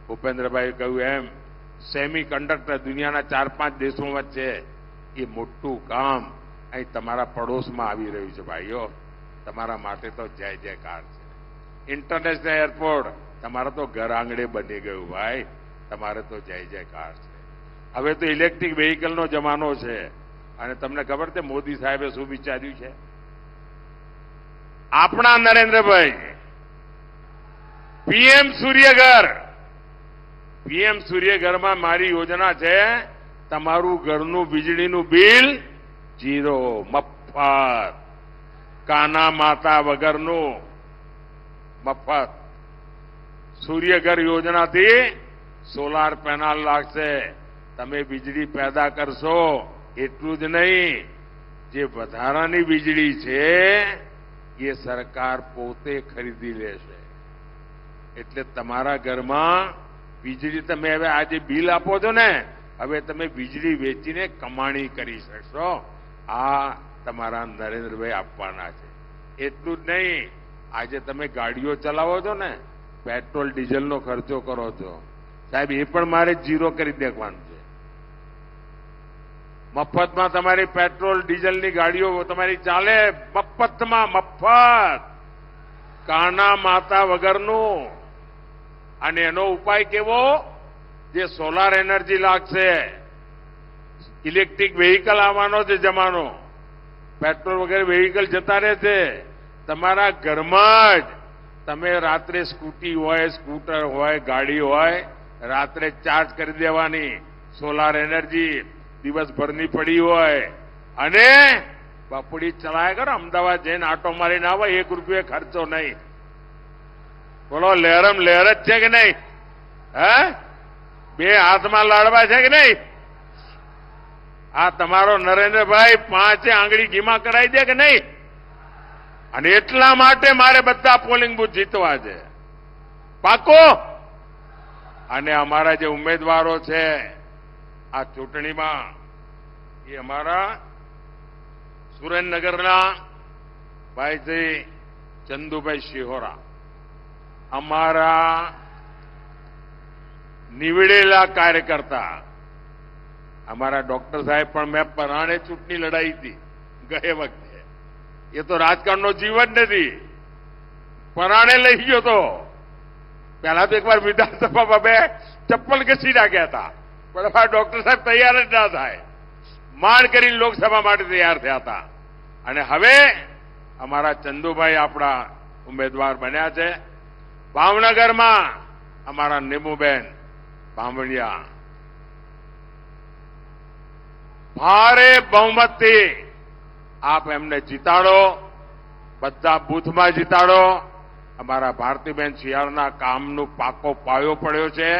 ભૂપેન્દ્રભાઈએ કહ્યું એમ, સેમી કન્ડક્ટર દુનિયાના 4-5 દેશો વચ્ચે એ મોટું કામ અહીં તમારા પડોશમાં આવી રહ્યું છે. ભાઈઓ, તમારા માટે તો જય જયકાર છે. ઇન્ટરનેશનલ એરપોર્ટ તમારા તો ઘર આંગણે બની ગયું. ભાઈ, તમારે તો જય જયકાર છે. હવે તો ઇલેક્ટ્રિક વેહિકલનો જમાનો છે. અને તમને ખબર છે મોદી સાહેબે શું વિચાર્યું છે? આપણા નરેન્દ્રભાઈ પીએમ સૂર્યઘર, પીએમ સૂર્યઘરમાં મારી યોજના છે, તમારું ઘરનું વીજળીનું બિલ 0, મફત, કાના માતા વગરનું મફત. સૂર્યઘર યોજનાથી સોલાર પેનલ લાગશે, તમે વીજળી પેદા કરશો. એટલું જ નહીં, જે વધારાની વીજળી છે એ સરકાર પોતે ખરીદી લેશે. એટલે તમારા ઘરમાં વીજળી તમે હવે આજે બિલ આપો છો ને, હવે તમે વીજળી વેચીને કમાણી કરી શકશો. આ તમારા નરેન્દ્રભાઈ આપવાના છે. એટલું જ નહીં, આજે તમે ગાડીઓ ચલાવો છો ને, પેટ્રોલ ડીઝલનો ખર્ચો કરો છો, સાહેબ એ પણ મારે 0 કરી દેવાનું છે. મફતમાં તમારી પેટ્રોલ ડીઝલની ગાડીઓ તમારી ચાલે, મફતમાં, મફત, કાના માતા વગરનું. અને એનો ઉપાય કેવો? જે સોલાર એનર્જી લાગશે, ઇલેક્ટ્રિક વેહિકલ આવવાનો છે જમાનો, પેટ્રોલ વગેરે વેહિકલ જતા રહેશે. તમારા ઘરમાં જ તમે રાત્રે સ્કૂટી હોય, સ્કૂટર હોય, ગાડી હોય, રાત્રે ચાર્જ કરી દેવાની. સોલાર એનર્જી દિવસભરની પડી હોય અને બપોડી ચલાય કરો. અમદાવાદ જઈને આટો મારીને આવે, 1 રૂપિયો ખર્ચો નહીં. બોલો, લહેરમ લહેર જ છે કે નહીં? હે, 2 હાથમાં લાડવા છે કે નહીં? આ તમારો નરેન્દ્રભાઈ 5 આંગળી ઘીમાં કરાવી દે કે નહીં? અને એટલા માટે મારે બધા પોલિંગ બૂથ જીતવા છે, પાકો. અને અમારા જે ઉમેદવારો છે આ ચૂંટણીમાં, એ અમારા સુરેન્દ્રનગરના ભાઈ શ્રી ચંદુભાઈ શિહોરા, અમારા નીવડેલા કાર્યકર્તા, અમારા ડોક્ટર સાહેબ પણ મેં પરાણે ચૂંટણી લડાઈ હતી ગયે વખતે. એ તો રાજકારણનો જીવ જ નથી, પરાણે લઈ ગયો તો. પહેલા તો એકવાર વિધાનસભામાં 2 ચપ્પલ ઘસી નાખ્યા હતા, પણ અમારા ડોક્ટર સાહેબ તૈયાર જ ના થાય, માંડ કરીને લોકસભા માટે તૈયાર થયા હતા. અને હવે અમારા ચંદુભાઈ આપણા ઉમેદવાર બન્યા છે. ભાવનગરમાં અમારા નીમુબેન બામણિયા ભારે બહુમતથી આપ એમને જીતાડો, બધા બૂથમાં જીતાડો. અમારા ભારતીબેન શિયાળના કામનું પાકો પાયો પડ્યો છે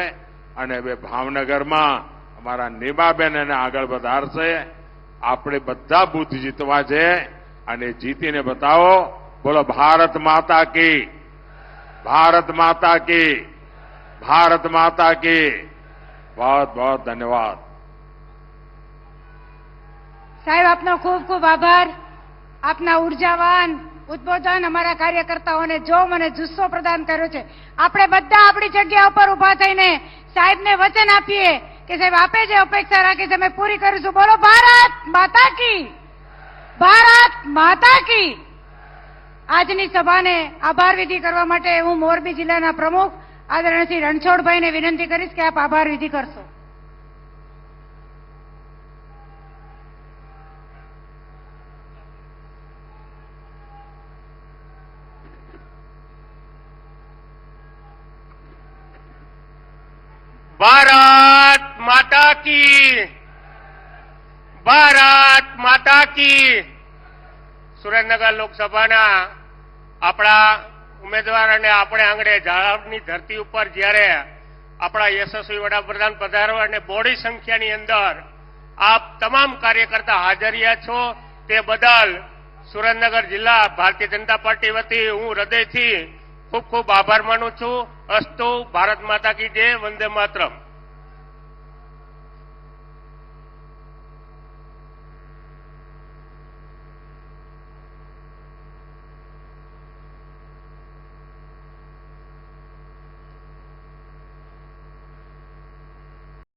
અને હવે ભાવનગરમાં અમારા નીમાબેન એને આગળ વધારશે. આપણે બધા બૂથ જીતવા છે અને જીતીને બતાવો. બોલો, ભારત માતા કી, ભારત માતા કી, ભારત માતા કી. बहुत बहुत धन्यवाद. સાહેબ, આપનો ખૂબ ખૂબ આભાર. આપના ઉર્જાવાન ઉદ્બોધન અમારા કાર્યકર્તાઓને જોમ અને જુસ્સો પ્રદાન કર્યો છે. આપણે બધા આપણી જગ્યા ઉપર ઉભા થઈને સાહેબને વચન આપીએ કે સાહેબ આપે જે અપેક્ષા રાખી છે અમે પૂરી કરીશું. બોલો, ભારત માતા કી, ભારત માતા કી. આજની સભાને આભાર વિધિ કરવા માટે હું મોરબી જિલ્લાના પ્રમુખ આદરણીય શ્રી રણછોડભાઈને વિનંતી કરીશ કે આપ આભાર વિધિ કરશો. ભારત માતા કી, ભારત માતા કી. સુરેન્દ્રનગર લોકસભાના આપણા ઉમેદવાર અને આપણે આંગણે ઝાડની ધરતી ઉપર જ્યારે આપણા યશસ્વી વડાપ્રધાન પધારો અને બોડી સંખ્યાની અંદર આપ તમામ કાર્યકર્તા હાજર રહ્યા છો, તે બદલ સુરેન્દ્રનગર જિલ્લા ભારતીય જનતા પાર્ટી વતી હું હૃદયથી ખૂબ ખૂબ આભાર માનું છું. અસ્તુ ભારત માતા કી જય, વંદે માતરમ.